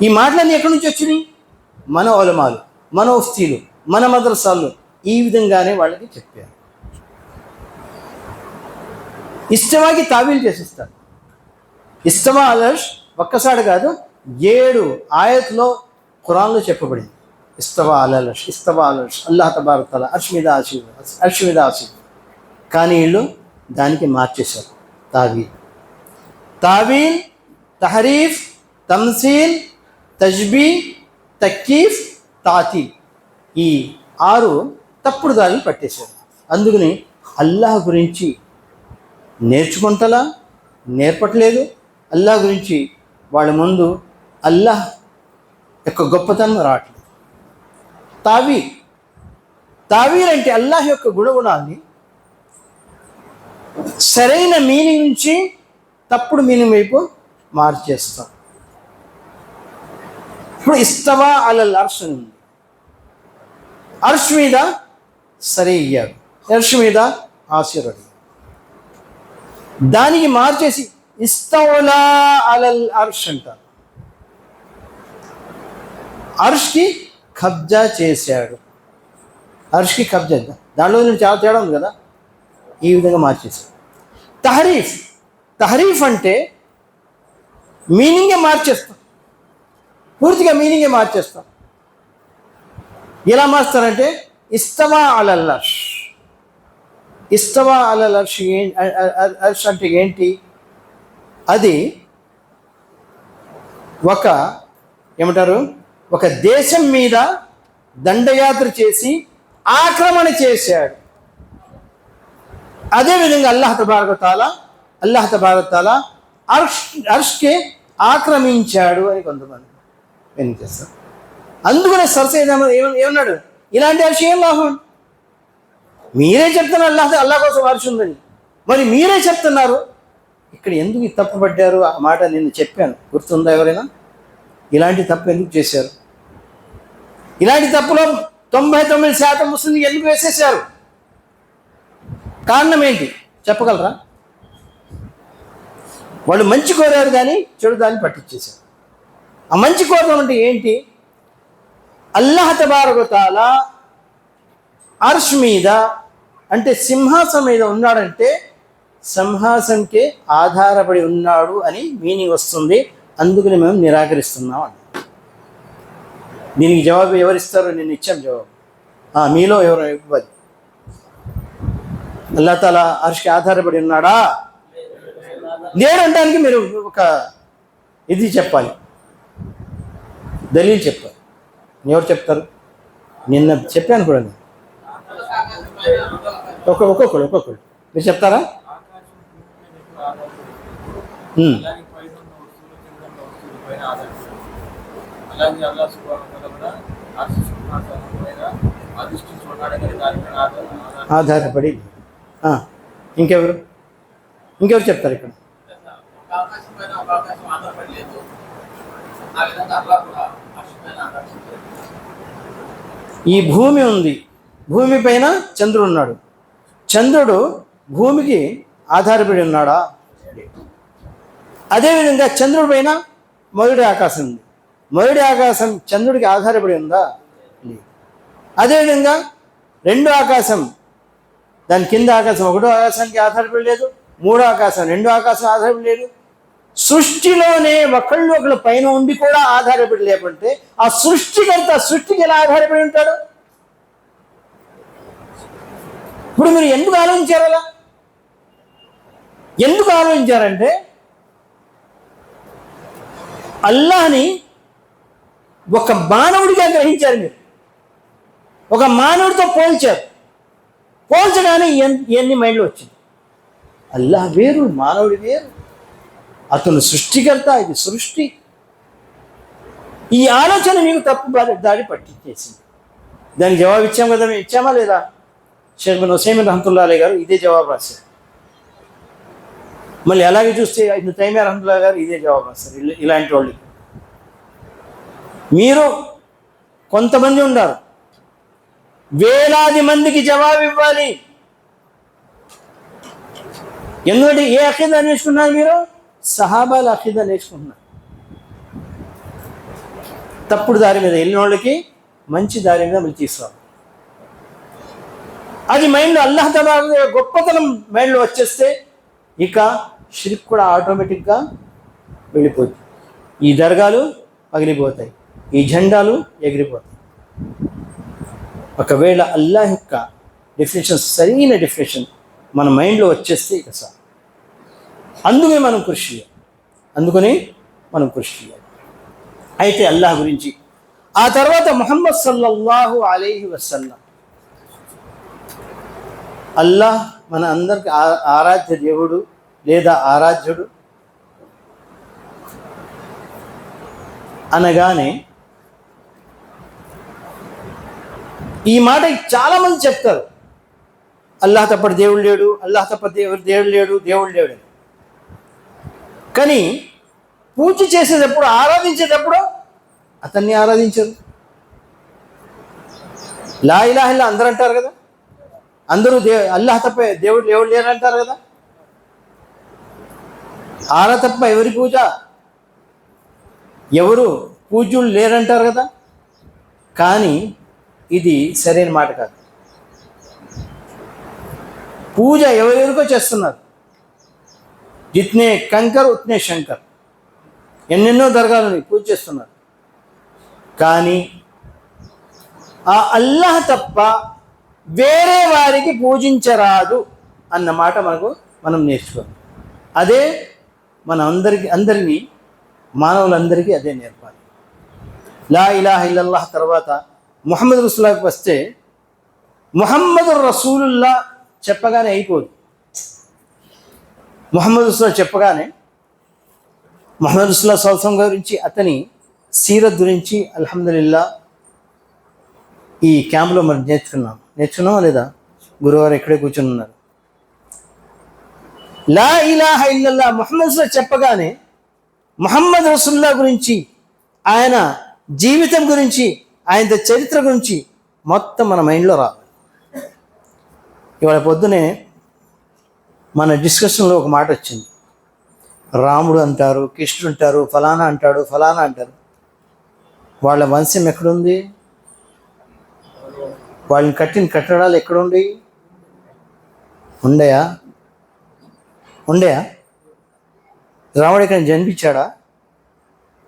ఈ మాటలన్నీ ఎక్కడి నుంచి వచ్చినాయి? మన ఉలమాలు, మన ఉఫ్తీలు, మన మద్రసాలు ఈ విధంగానే వాళ్ళకి చెప్పారు. ఇస్తవాకి తావీలు చేసిస్తారు. ఇస్తవా అలర్ష్ ఒక్కసారి కాదు, 7 ఆయత్లో ఖురాన్లో చెప్పబడింది. ఇస్తవా అలర్ష్, ఇస్తవా అలర్ష్, అల్లాహ్ తబారక తఆలా అర్ష్ మీద ఆసీనుడు, అర్ష్ మీద ఆసీనుడు. కానీ వీళ్ళు దానికి మార్చేశారు తావీల్. తావీల్, తహరీఫ్, తమ్సీల్, తజ్బీ, తక్కీఫ్, తాతీల్, ఈ 6 తప్పుడు దారిని పట్టేశారు. అందుకని అల్లాహ్ గురించి నేర్చుకుంటలా, నేర్పట్లేదు. అల్లాహ్ గురించి వాళ్ళ ముందు అల్లాహ్ యొక్క గొప్పతనం రావట్లేదు. తావీల్ అంటే అల్లాహ్ యొక్క గుణగుణాన్ని సరైన మీనింగ్ నుంచి తప్పుడు మీనింగ్ వైపు మార్చేస్తాం. ఇప్పుడు ఇస్తవా అలల్ అర్ష్ ఉంది, అర్ష్ మీద సరే అయ్యాడు, అర్ష్ మీద ఆశీర్వడి, దానికి మార్చేసి ఇస్తౌలా అలల్ అర్ష్ అంటారు. అర్ష్కి కబ్జా చేశాడు, అర్ష్కి కబ్జా, దాంట్లో నుంచి చాలా తేడా ఉంది కదా, ఈ విధంగా మార్చేశాడు. తహరీఫ్ అంటే మీనింగే మార్చేస్తాం, పూర్తిగా మీనింగే మార్చేస్తాం. ఎలా మార్స్తారంటే ఇస్తవా అలల్ అర్ష్, ఇస్తవా అలల్ అర్ష్ అర్ష్ అంటే ఏంటి? అది ఏమంటారు, ఒక దేశం మీద దండయాత్ర చేసి ఆక్రమణ చేశాడు. అదేవిధంగా అల్లాహ్ తబారక తఆలా అర్ష్కి ఆక్రమించాడు అని కొంతమంది చేస్తారు. అందుకనే సర్ సయ్యద్ అహ్మద్ ఏమన్నాడు, ఇలాంటి అర్ష్ ఏం లాభం, మీరే చెప్తున్నారు అల్లాహ్ కోసం అర్ష్ ఉందని, మరి మీరే చెప్తున్నారు ఇక్కడ ఎందుకు ఈ తప్పు పడ్డారు? ఆ మాట నేను చెప్పాను, గుర్తుందా ఎవరైనా? ఇలాంటి తప్పు ఎందుకు చేశారు? ఇలాంటి తప్పులో 99% ముస్లింలు ఎందుకు వేసేశారు? కారణం ఏంటి చెప్పగలరా? వాళ్ళు మంచి కోరారు కానీ చెడు దాన్ని పట్టించేశారు. ఆ మంచి కోరడం అంటే ఏంటి? అల్లాహ్ తబారక వ తఆలా అర్ష్ మీద అంటే సింహాసనం మీద ఉన్నాడంటే సింహాసనంకే ఆధారపడి ఉన్నాడు అని మీనింగ్ వస్తుంది. అందుకని మేము నిరాకరిస్తున్నాం అండి. దీనికి జవాబు ఎవరిస్తారో నేను ఇచ్చాం జవాబు. మీలో ఎవరు ఇవ్వదు. అల్లాహ్ తఆలా అర్ష్కి ఆధారపడి ఉన్నాడా? లేడంటానికి మీరు ఒక ఇది చెప్పాలి, దలీల్ చెప్పాలి. ఎవరు చెప్తారు? నిన్న చెప్పాను కూడా నేను. ఒక్కొక్కరు మీరు చెప్తారా? ఆధారపడి ఇంకెవరు చెప్తారు ఇక్కడ? ఈ భూమి ఉంది, భూమి పైన చంద్రుడు ఉన్నాడు. చంద్రుడు భూమికి ఆధారపడి ఉన్నాడా? అదేవిధంగా చంద్రుడి పైన మొదటి ఆకాశం ఉంది. మొదటి ఆకాశం చంద్రుడికి ఆధారపడి ఉందా? లేదు. అదేవిధంగా రెండో ఆకాశం, దాని కింద ఆకాశం ఒకటో ఆకాశానికి ఆధారపడి లేదు, మూడో ఆకాశం రెండో ఆకాశం ఆధారపడి లేదు. సృష్టిలోనే ఒకళ్ళు పైన ఉండి కూడా ఆధారపడి లేకుంటే ఆ సృష్టికర్త సృష్టికి ఎలా ఆధారపడి ఉంటాడు? ఇప్పుడు మీరు ఎందుకు ఆలోచించారు? అలా ఎందుకు ఆలోచించారంటే అల్లాహ్ని ఒక మానవుడిగా గ్రహించారు. మీరు ఒక మానవుడితో పోల్చారు. పోల్చగానే ఇవన్నీ మైండ్లో వచ్చింది. అల్లాహ్ వేరు, మానవుడి వేరు, అతను సృష్టికర్త, ఇది సృష్టి. ఈ ఆలోచన మీకు తప్పు దాడి పట్టించేసింది. దానికి జవాబు ఇచ్చాం కదా, మేము ఇచ్చామా లేదా? షేఖ్ బిన్ ఉసైమిన్ రహమతుల్లాహి అలైహి గారు ఇదే జవాబు రాశారు. మళ్ళీ అలాగే చూస్తే ఇబ్న్ తైమియా రహమతుల్లాహి గారు ఇదే జవాబు రాస్తారు. ఇలాంటి వాళ్ళు మీరు కొంతమంది ఉన్నారు, వేలాది మందికి జవాబు ఇవ్వాలి. ఎందుకంటే ఏ అఖీదా నేర్చుకున్నారు మీరు? సహాబాల అఖీదా నేర్చుకుంటున్నారు. తప్పుడు దారి మీద వెళ్ళిన వాళ్ళకి మంచి దారి మీద మళ్ళీ తీసుకురావాలి. అది మైండ్లో అల్లాహ్ తఆలా గొప్పతనం మైండ్లో వచ్చేస్తే ఇక షిర్క్ కూడా ఆటోమేటిక్గా వెళ్ళిపోతుంది. ఈ దర్గాలు పగిలిపోతాయి, ఈ జెండాలు ఎగిరిపోతాయి. ఒకవేళ అల్లాహ్ యొక్క డెఫినేషన్, సరైన డెఫినేషన్ మన మైండ్లో వచ్చేస్తే ఇక సార్ అందుకని మనం కృషి చేయాలి. అయితే అల్లాహ్ గురించి ఆ తర్వాత ముహమ్మద్ సల్లల్లాహు అలైహి వసల్లం, అల్లాహ్ మన అందరికి ఆరాధ్య దేవుడు లేదా ఆరాధ్యుడు అనగానే ఈ మాట చాలామంది చెప్తారు, అల్లాహ్ తప్ప దేవుడు లేడు, అల్లాహ్ తప్ప దేవుడు లేడు. కానీ పూజ చేసేటప్పుడు, ఆరాధించేటప్పుడు అతన్ని ఆరాధించరు. లా ఇలాహ ఇల్లా అందరూ అంటారు కదా, అందరూ అల్లాహ్ తప్ప దేవుడు లేరు అంటారు కదా. ఆరా తప్ప ఎవరి పూజ, ఎవరు పూజ్యులు లేరంటారు కదా. కానీ ఇది సరైన మాట కాదు. పూజ ఎవరెవరికో చేస్తున్నారు. జిత్నే కంకర్ ఉత్నే శంకర్, ఎన్నెన్నో దర్గాలని పూజ చేస్తున్నారు. కానీ ఆ అల్లాహ్ తప్ప వేరే వారికి పూజించరాదు అన్నమాట మనం నేర్చుకోవాలి. అదే మన అందరినీ మానవులందరికీ అదే నేర్పాలి. లా ఇలాహ ఇల్లల్లాహ్ తర్వాత ముహమ్మద్ రసూలుల్లాహ్కి వస్తే ముహమ్మద్ రసూలుల్లా చెప్పగానే అయిపోదు. ముహమ్మద్ రసూలుల్లాహ్ చెప్పగానే ముహమ్మద్ రసూలుల్లాహ్ సల్లల్లాహు అలైహి వసల్లం గురించి, అతని సీరత్ గురించి అల్హమ్దులిల్లా ఈ క్యాంప్లో మనం నేర్చుకున్నామా లేదా? గురువారు ఇక్కడే కూర్చొని ఉన్నారు. లా ఇలాహ ఇల్లల్లా ముహమ్మద్ చెప్పగానే ముహమ్మద్ రసూలుల్లాహ్ గురించి, ఆయన జీవితం గురించి, ఆయన చరిత్ర గురించి మొత్తం మన మైండ్లో రావాలి. ఇవాళ పొద్దునే మన డిస్కషన్లో ఒక మాట వచ్చింది. రాముడు అంటారు, కృష్ణుడు అంటారు, ఫలానా అంటాడు, ఫలానా అంటారు. వాళ్ళ వంశం ఎక్కడుంది? వాళ్ళని కట్టిన కట్టడాలు ఎక్కడుండి? ఉండయా? రాముడు ఇక్కడ జన్మించాడా?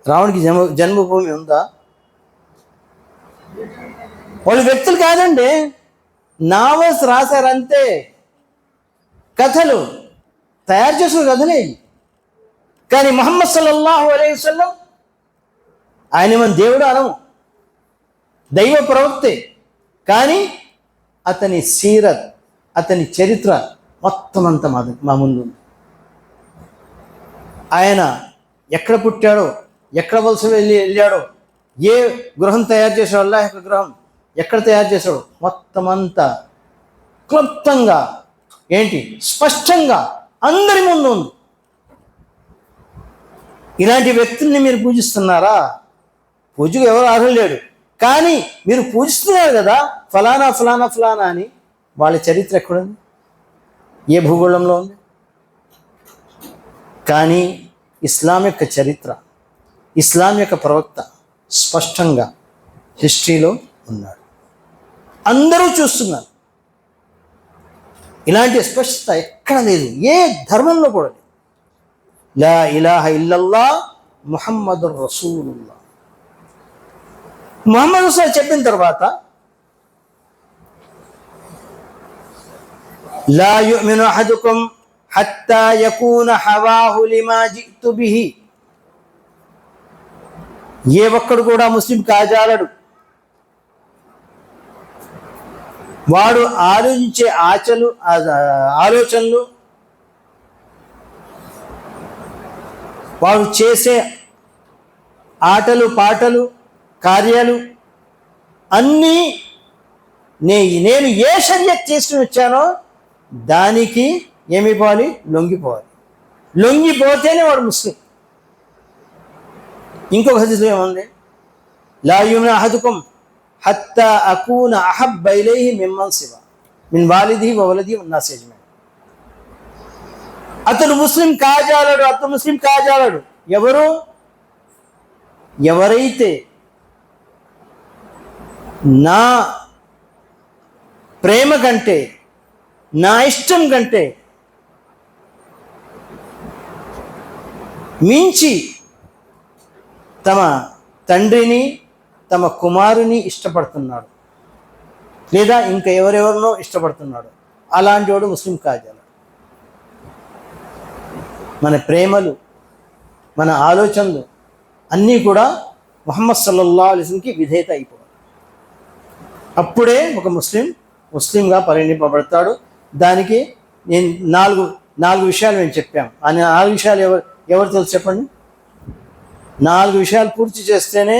రాముడికి జన్మభూమి ఉందా? వాళ్ళు వ్యక్తులు కాదండి, నావల్స్ రాశారంతే, కథలు తయారు చేసిన కథలే. కానీ ముహమ్మద్ సల్లల్లాహు అలైహి వసల్లం ఆయన మన దేవుడు అనము, దైవ ప్రవక్తే. కానీ అతని సీరత్, అతని చరిత్ర మొత్తం అంతా మా ముందు ఉంది. ఆయన ఎక్కడ పుట్టాడో, ఎక్కడ వలస వెళ్ళాడో, ఏ గృహం తయారు చేశాడో, అల్లాహ్ యొక్క గృహం ఎక్కడ తయారు చేశాడో మొత్తం అంతా క్లుప్తంగా, స్పష్టంగా అందరి ముందు ఉంది. ఇలాంటి వ్యక్తుల్ని మీరు పూజిస్తున్నారా? పూజకు ఎవరు అర్హులు లేడు, కానీ మీరు పూజిస్తున్నారు కదా ఫలానా ఫలానా ఫలానా అని. వాళ్ళ చరిత్ర ఎక్కడుంది? ఏ భూగోళంలో ఉంది? కానీ ఇస్లాం యొక్క చరిత్ర, ఇస్లాం యొక్క ప్రవక్త స్పష్టంగా హిస్టరీలో ఉన్నాడు, అందరూ చూస్తున్నారు. ఇలాంటి స్పష్టత ఎక్కడ లేదు, ఏ ధర్మంలో కూడా లేదు. లా ఇలాహ ఇల్లల్లా ముహమ్మదుర్ రసూలుల్లాహ్. ముహమ్మద్ రసూలుల్లాహ్ చెప్పిన తర్వాత లా యుమిను అహదుకుం హత్తా యకూన హవాహు లిమా జితు బిహి. ఏ ఒక్కడు కూడా ముస్లిం కాజాలడు, వాడు ఆలోచించే ఆలోచనలు, వాడు చేసే ఆటలు పాటలు కార్యాలు అన్నీ నేను ఏ షరియత్ చేసుకుని వచ్చానో దానికి ఏమైపోవాలి? లొంగిపోవాలి. లొంగిపోతేనే వాడు ముస్లిం. ఇంకొక హదీస్లో ఏముంది? లా యుమిను అహదుకుం హత్తా అకూన అహబ్బ ఇలైహి మిమ్మన్ సివా మిన్ వాలిదిహి వ వలదిహి వన్నాసి అజ్మഈన్. అతను ముస్లిం కాజాలడు. ఎవరైతే నా ప్రేమ కంటే, నా ఇష్టం కంటే మించి తమ తండ్రిని, తమ కుమారుని ఇష్టపడుతున్నాడు, లేదా ఇంకా ఎవరెవరినో ఇష్టపడుతున్నాడు, అలాంటి వాడు ముస్లిం కాజాలడు. మన ప్రేమలు, మన ఆలోచనలు అన్నీ కూడా ముహమ్మద్ సల్లల్లాహు అలైహి వసల్లంకి విధేయత అయిపోవాలి. అప్పుడే ఒక ముస్లింగా పరిగణింపబడతాడు. దానికి నేను నాలుగు విషయాలు మేము చెప్పాము. ఆ 4 విషయాలు ఎవరు తెలుసు చెప్పండి? 4 విషయాలు పూర్తి చేస్తేనే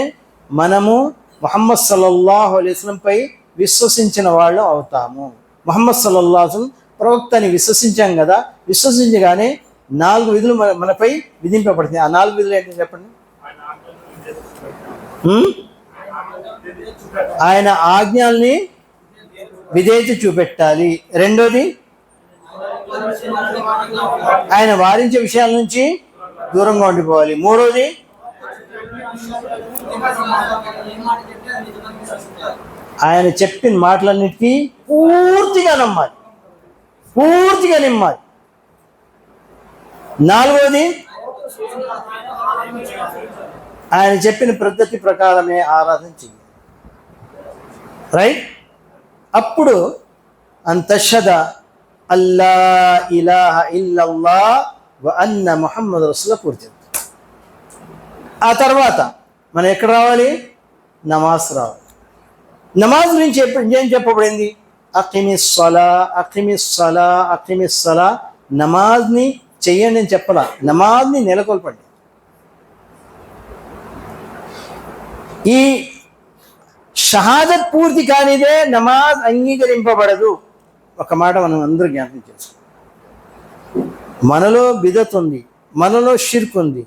మనము ముహమ్మద్ సల్లల్లాహు అలైహి వసల్లంపై విశ్వసించిన వాళ్ళు అవుతాము. ముహమ్మద్ సల్లల్లాహు అలైహి వసల్లం ప్రవక్తని విశ్వసించాం కదా, విశ్వసించగానే 4 విధులు మనపై విధింపబడుతుంది. ఆ 4 విధులు ఏంటో చెప్పండి. ఆయన ఆజ్ఞల్ని విధేయత చూపెట్టాలి. రెండోది, ఆయన వారించే విషయాల నుంచి దూరంగా ఉండిపోవాలి. మూడోది, ఆయన చెప్పిన మాటలన్నిటికీ పూర్తిగా నమ్మాలి. నాలుగోది, ఆయన చెప్పిన పద్ధతి ప్రకారమే ఆరాధన చెయ్యాలి. రైట్? అప్పుడు అంతషద అల్లా ఇలాహ ఇల్లల్లాహ్ వ అన్న ముహమ్మద్ రసూలుల్లాహ్ పూర్తి. ఆ తర్వాత మనం ఎక్కడ రావాలి? నమాజ్ రావాలి. నమాజ్ గురించి ఏం చెప్పబడింది? అఖిమిస్సలా. నమాజ్ని చెయ్యండి అని చెప్పలా, నమాజ్ని నెలకొల్పండి. ఈ షహాదత్ పూర్తి కానిదే నమాజ్ అంగీకరింపబడదు. ఒక మాట మనం అందరూ జ్ఞాపకం చేసుకోవాలి. మనలో బిదత్ ఉంది, మనలో షిర్క్ ఉంది.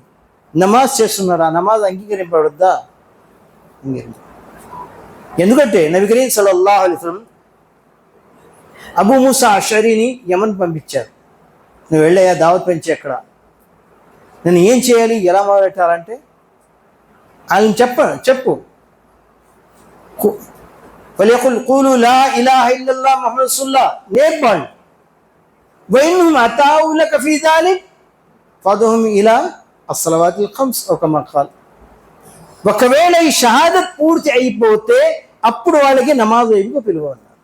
నమాజ్ చేస్తున్నారా? నమాజ్ అంగీకరింపబడద్దా? ఎందుకంటే నబీ కరీం సల్లల్లాహు అలైహి వసల్లం అబూ మూసా అషరీని యమన్ పంపించారు. నువ్వు వెళ్ళాయా దావత్ పెంచి ఎక్కడ, నేను ఏం చేయాలి, ఎలా మొదలెట్టాలంటే ఆయన చెప్పు వలియకుల్ కూలు లా ఇలాహ ఇల్లల్లాహ్ ముహమ్మద్ రసూలుల్లాహ్ నేర్పాలి. వైన్హుం అతావు లక ఫీ జాలిక్ ఫదుహుం ఇలా అస్సలవాతిల్ ఖమ్స్ ఔ కమా ఖాల్. ఒకవేళ ఈ షహాదత్ పూర్తి అయిపోతే అప్పుడు వాళ్ళకి నమాజ్ వైపుకు పిలువన్నారు.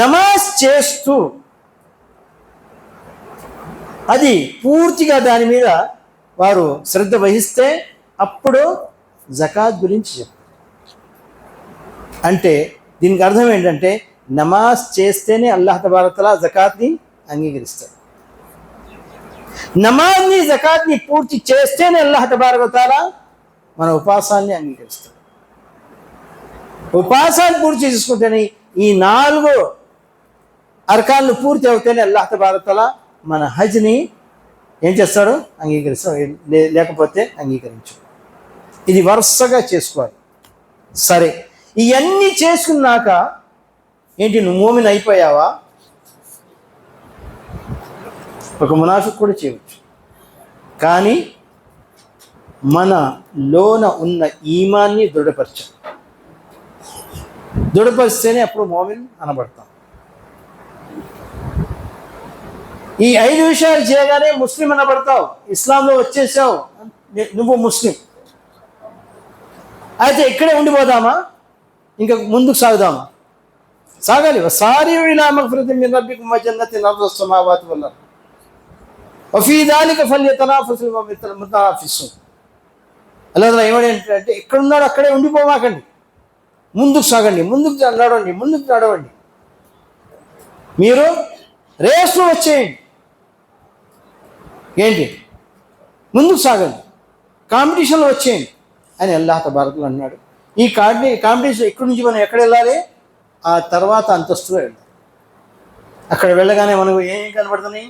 నమాజ్ చేస్తూ అది పూర్తిగా దాని మీద వారు శ్రద్ధ వహిస్తే అప్పుడు జకాత్ గురించి చెప్తారు. అంటే దీనికి అర్థం ఏంటంటే నమాజ్ చేస్తేనే అల్లాహ్ తబారక తఆలా జకాత్ని అంగీకరిస్తాడు. నమాజ్ని జకాత్ని పూర్తి చేస్తేనే అల్లాహ్ తబారక తఆలా మన ఉపాసాన్ని అంగీకరిస్తాడు. ఉపాసాన్ని పూర్తి చేసుకుంటేనే ఈ 4 అర్కాన్లు పూర్తి అవుతేనే అల్లాహ్ తబారక తఆలా మన హజ్ని ఏం చేస్తాడు? అంగీకరిస్తాడు. లేకపోతే అంగీకరించు. ఇది వరుసగా చేసుకోవాలి. సరే, ఇవన్నీ చేసుకున్నాక ఏంటి, నువ్వు మోమిన్ అయిపోయావా? ఒక మునాఫిక్ కూడా చేయవచ్చు. కానీ మన లోన ఉన్న ఈమాన్ని దృఢపరిస్తేనే అప్పుడు మోమిన్ అనబడతాం. ఈ 5 విషయాలు చేయగానే ముస్లిం అనబడతావు, ఇస్లాంలో వచ్చేసావు, నువ్వు ముస్లిం. అయితే ఇక్కడే ఉండిపోదామా? ఇంకా ముందుకు సాగుదామా? సాగాలి. సారిఉ ఇలా మగ్ఫిరతిన్ మిన్ రబ్బికుమ్ వ జన్నతిన్ అర్దుహా సమావాతు వల్ అర్ద్ వ ఫీ దాలిక ఫల్యతనాఫసుల్ ముతనాఫిసూన్. అల్లాహ్ ఏమంటే ఎక్కడున్నాడు అక్కడే ఉండిపోమాకండి, ముందుకు సాగండి, ముందుకు నడవండి. మీరు రేస్లో వచ్చేయండి. ఏంటి, ముందుకు సాగండి, కాంపిటీషన్లో వచ్చేయండి అని అల్లాహ్ తబారక తఆలా అన్నాడు. ఈ కాంపిటీషన్ ఎక్కడి నుంచి మనం ఎక్కడ వెళ్ళాలి? ఆ తర్వాత అంతస్తులో వెళ్ళాలి. అక్కడ వెళ్ళగానే మనకు ఏం కనబడుతున్నాయి?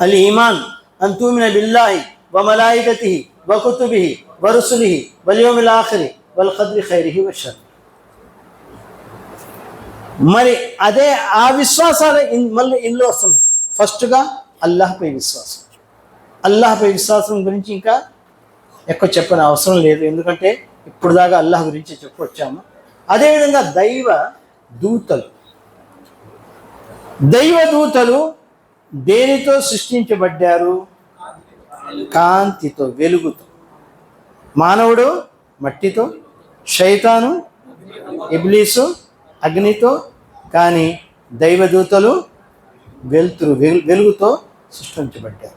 అల్ ఈమాన్ అన్ తుమిన బిల్లాహి వ మలాయికతిహి వ కుతుబిహి వ రుసులిహి వల్ యౌమిల్ ఆఖిరి వల్ ఖద్రి ఖైరిహి వ షర్రి. మరి అదే ఆ విశ్వాసాలు మళ్ళీ ఇందులో వస్తున్నాయి. ఫస్ట్గా అల్లాహ్పై విశ్వాసం. అల్లాహ్పై విశ్వాసం గురించి ఇంకా ఎక్కువ చెప్పని అవసరం లేదు, ఎందుకంటే ఇప్పుడు దాకా అల్లాహ్ గురించి చెప్పొచ్చాము. అదేవిధంగా దైవ దూతలు దేనితో సృష్టించబడ్డారు? కాంతితో, వెలుగుతో. మానవుడు మట్టితో, శైతాను ఇబ్లీసు అగ్నితో, కానీ దైవదూతలు వెలుగుతో సృష్టించబడ్డారు.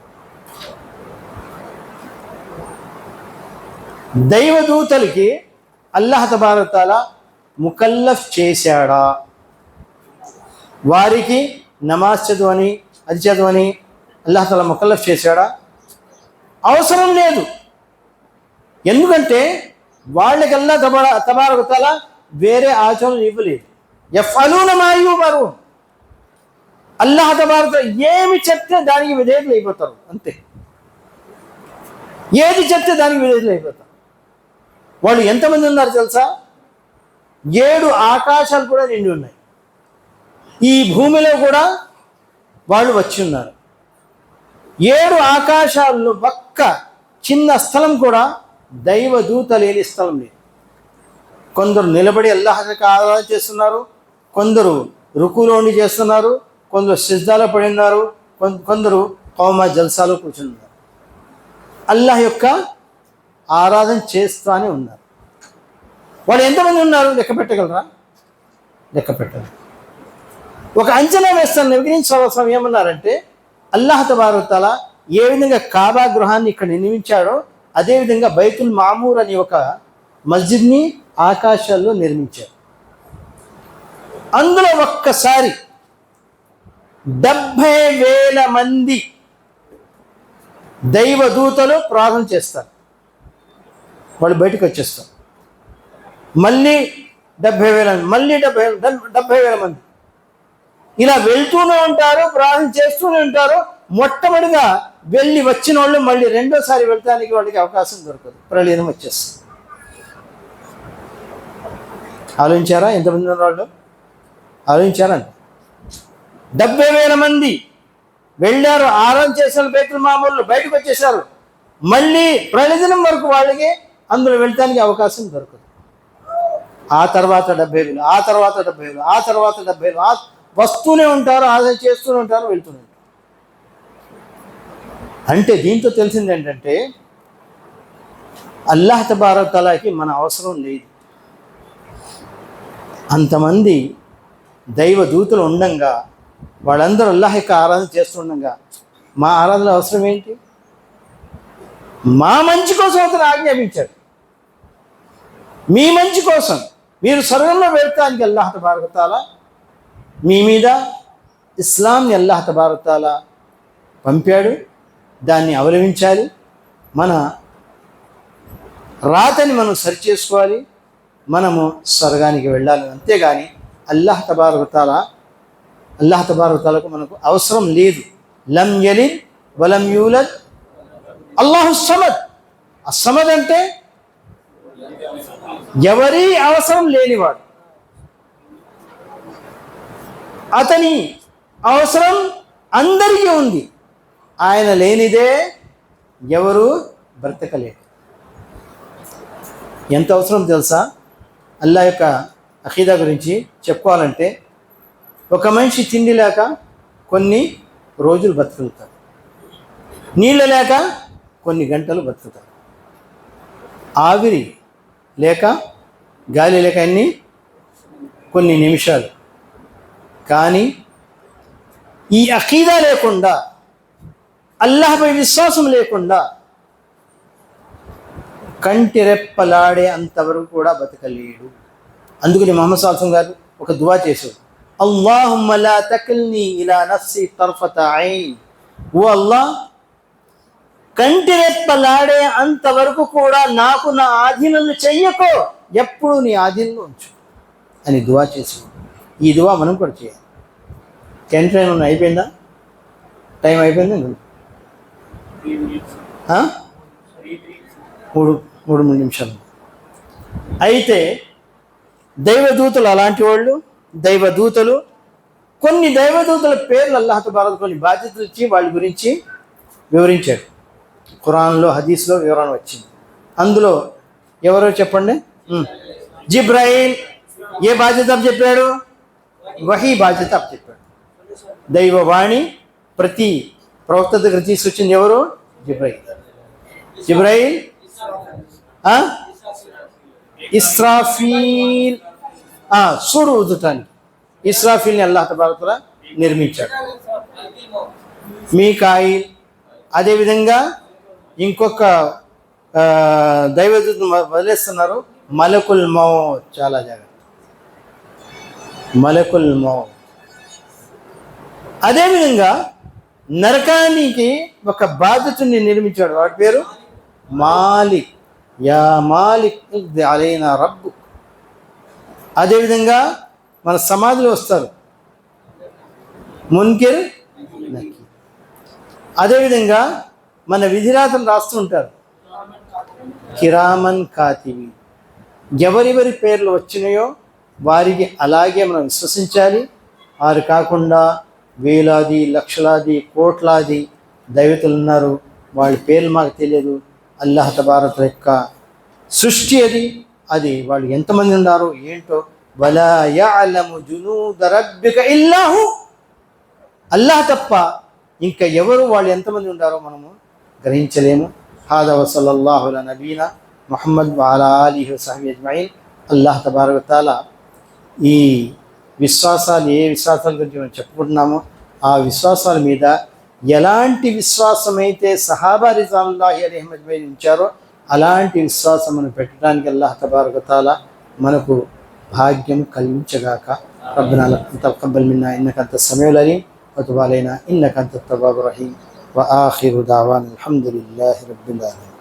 దైవదూతలకి అల్లాహ్ తబారక తఆలా ముకల్లఫ్ చేశాడా? వారికి నమాజ్ చదవని అది చదవని అల్లాహ్ తఆలా ముకల్లఫ్ చేశాడా? అవసరం లేదు. ఎందుకంటే వాళ్ళకి అల్లాహ్ తబారక తఆలా వేరే ఆచరణలు ఇవ్వలేదు. యఫ్అలూన మా యుమరూన్. అల్లాహ్ తబారక తఆలా ఏమి చెప్తే దానికి విధేయులు అయిపోతారు, అంతే. ఏది చెప్తే దానికి విధేయులు అయిపోతారు. వాళ్ళు ఎంతమంది ఉన్నారు తెలుసా? 7 ఆకాశాలు కూడా నిండి ఉన్నాయి. ఈ భూమిలో కూడా వాళ్ళు వచ్చి ఉన్నారు. 7 ఆకాశాల్లో ఒక్క చిన్న స్థలం కూడా దైవదూత లేని స్థలం లేదు. కొందరు నిలబడి అల్లాహ్కి ఆరాధన చేస్తున్నారు, కొందరు రుకులో ఉండి చేస్తున్నారు, కొందరు సిజ్దాలో పడి ఉన్నారు, కొందరు కౌమా జల్సాలో కూర్చున్నారు. అల్లాహ్ యొక్క ఆరాధన చేస్తానే ఉన్నారు. వాళ్ళు ఎంతమంది ఉన్నారు లెక్క పెట్టగలరా? లెక్క పెట్టరు. ఒక అంచనా వేస్తాను. నబీ కరీం సల్లల్లాహు అలైహి వసల్లం ఏమన్నారంటే, అల్లాహ్ తబారక తఆలా ఏ విధంగా కాబా గృహాన్ని ఇక్కడ నిర్మించాడో అదేవిధంగా బైతుల్ మామూర్ అనే ఒక మస్జిద్ని ఆకాశాల్లో నిర్మించారు. అందులో ఒక్కసారి 70,000 మంది దైవదూతలు ప్రార్థన చేస్తారు. వాళ్ళు బయటకు వచ్చేస్తారు. మళ్ళీ 70,000, మళ్ళీ 70,000 మంది. ఇలా వెళ్తూనే ఉంటారు, ప్రార్థన చేస్తూనే ఉంటారు. మొట్టమొదటిగా వెళ్ళి వచ్చిన వాళ్ళు మళ్ళీ రెండోసారి వెళ్ళటానికి వాళ్ళకి అవకాశం దొరకదు, ప్రళయం వచ్చేస్తుంది. ఆలోచించారా? ఎంతమంది ఉన్న వాళ్ళు ఆలోచించారండి. 70,000 మంది వెళ్ళారు, ఆరాధన చేసిన బైతుల్ మామూలు బయటకు వచ్చేసారు. మళ్ళీ ప్రళయదినం వరకు వాళ్ళకి అందులో వెళ్ళటానికి అవకాశం దొరకదు. ఆ తర్వాత 70,000, ఆ తర్వాత 70,000, ఆ తర్వాత 70,000 వస్తూనే ఉంటారు, ఆరాధన చేస్తూనే ఉంటారు, వెళ్తూనే ఉంటారు. అంటే దీంతో తెలిసింది ఏంటంటే అల్లాహ్ తబారక్ తఆలాకి మన అవసరం లేదు. అంతమంది దైవ దూతలు ఉండంగా వాళ్ళందరూ అల్లాహ్ యొక్క ఆరాధన చేస్తుండగా మా ఆరాధన అవసరం ఏంటి? మా మంచి కోసం అతను ఆజ్ఞాపించాడు. మీ మంచి కోసం మీరు స్వర్గంలో వెళ్తానికి అల్లాహ్ తబారక్ తఆలా మీ మీద ఇస్లాంని అల్లాహ్ తబారక్ తఆలా పంపాడు. దాన్ని అవలంబించాలి. మన రాతని మనం సరి చేసుకోవాలి. మనము స్వర్గానికి వెళ్ళాలి. అంతేగాని అల్లాహ్ తబారక్ తఆలాకు మనకు అవసరం లేదు. లం యలిద్ వలం యూలద్ అల్లాహు సమద్. అసమద్ అంటే ఎవరి అవసరం లేనివాడు. అతని అవసరం అందరికీ ఉంది. ఆయన లేనిదే ఎవరు బ్రతకలేరు. ఎంత అవసరం తెలుసా? అల్లాహ్ యొక్క అఖీదా గురించి చెప్పుకోవాలంటే ఒక మనిషి తిండి లేక కొన్ని రోజులు బతుకుతాడు, నీళ్ళు లేక కొన్ని గంటలు బతుకుతాడు, ఆవిరి లేక గాలి లేక కొన్ని నిమిషాలు. కానీ ఈ అఖీదా లేకుండా, అల్లాహ్పై విశ్వాసం లేకుండా కంటి రెప్పలాడే అంతవరకు కూడా బతకలేడు. అందుకని ముహమ్మద్ సల్లల్లాహు అలైహి వసల్లం గారు ఒక దువా చేశారు, అల్లాహుమ్మ లా తకిల్ని ఇలా నఫ్సి తర్ఫత ఐన్. ఓ అల్లాహ్, కంటి రెప్పలాడే అంతవరకు కూడా నాకు నా ఆధీనంలో చెయ్యకో, ఎప్పుడు నీ ఆధీనంలో ఉంచు అని దువా చేశారు. ఈ దువా మనం కూడా చేయాలి. టైం అయిపోయిందా? టైం అయిపోయిందా? 3 నిమిషాలు. అయితే దైవదూతలు అలాంటి వాళ్ళు. దైవదూతలు, కొన్ని దైవదూతల పేర్లు అల్లాహ్ తబారక్ కొన్ని బాధ్యతలు ఇచ్చి వాళ్ళ గురించి వివరించాడు. ఖురాన్లో, హదీస్లో వివరణ వచ్చింది. అందులో ఎవరో చెప్పండి. జిబ్రాయిల్ ఏ బాధ్యత చెప్పాడు? వహీ బాధ్యత చెప్పాడు. దైవవాణి ప్రతి ప్రవక్త దగ్గర తీసుకొచ్చింది ఎవరు? జిబ్రాయిల్. ఇస్రాఫీల్ సూడు ఊదటానికి ఇస్రాఫీల్ని అల్లాహ్ తబారక్ తఆలా నిర్మించాడు. మీకాయిల్, అదేవిధంగా ఇంకొక దైవదూతను వదిలేస్తున్నారు, మలకుల్ మౌత్. చాలా జాగ్రత్త, మలకుల్ మౌత్. అదేవిధంగా నరకానికి ఒక బాధ్యతని నిర్మించాడు, వాడి పేరు మాలిక్. యా మాలిక్ ఇక్ది అలైనా రబ్బు. అదేవిధంగా మన సమాధిలో వస్తారు మున్కిర్ నకీర్. అదేవిధంగా మన విధిరాతలు రాస్తూ ఉంటారు కిరామన్ కాతిబి. ఎవరెవరి పేర్లు వచ్చినాయో వారికి అలాగే మనం విశ్వసించాలి. వారు కాకుండా వేలాది, లక్షలాది, కోట్లాది దైవతలు ఉన్నారు, వాళ్ళ పేర్లు మాకు తెలియదు. అల్లాహ్ తబారక్ యొక్క సృష్టి అది వాళ్ళు ఎంతమంది ఉన్నారు ఏంటో. వలా యఅలము జునూద రబ్బిక ఇల్లా హు. అల్లాహ్ తప్ప ఇంకా ఎవరు వాళ్ళు ఎంతమంది ఉన్నారో మనము గ్రహించలేము. హాదా వసల్లల్లాహు అలా నబీనా ముహమ్మద్ వఅలా ఆలిహి వసహ్బిహి అజ్మഈన్. అల్లాహ్ తబారక్ తఆలా ఈ విశ్వాసాలు, ఏ విశ్వాసాల గురించి మనం చెప్పుకుంటున్నామో ఆ విశ్వాసాల మీద ఎలాంటి విశ్వాసం అయితే సహాబా రిజవానుల్లాహి అలైహిం అజ్మഈన్ ఉంచారో అలాంటి విశ్వాసం మనం పెట్టడానికి అల్లాహ్ తబారక్ తఆలా మనకు భాగ్యం కలిగించగాక. రబ్బనా తaqabbal మిన్నా ఇన్నక అంత సమీఉల్ అలీం వతుబ్ అలైనా ఇన్నక అంత తవ్వాబుర్ రహీం. వఆఖిరు దావానా అల్హమ్దులిల్లాహి రబ్బిల్ ఆలమీన్.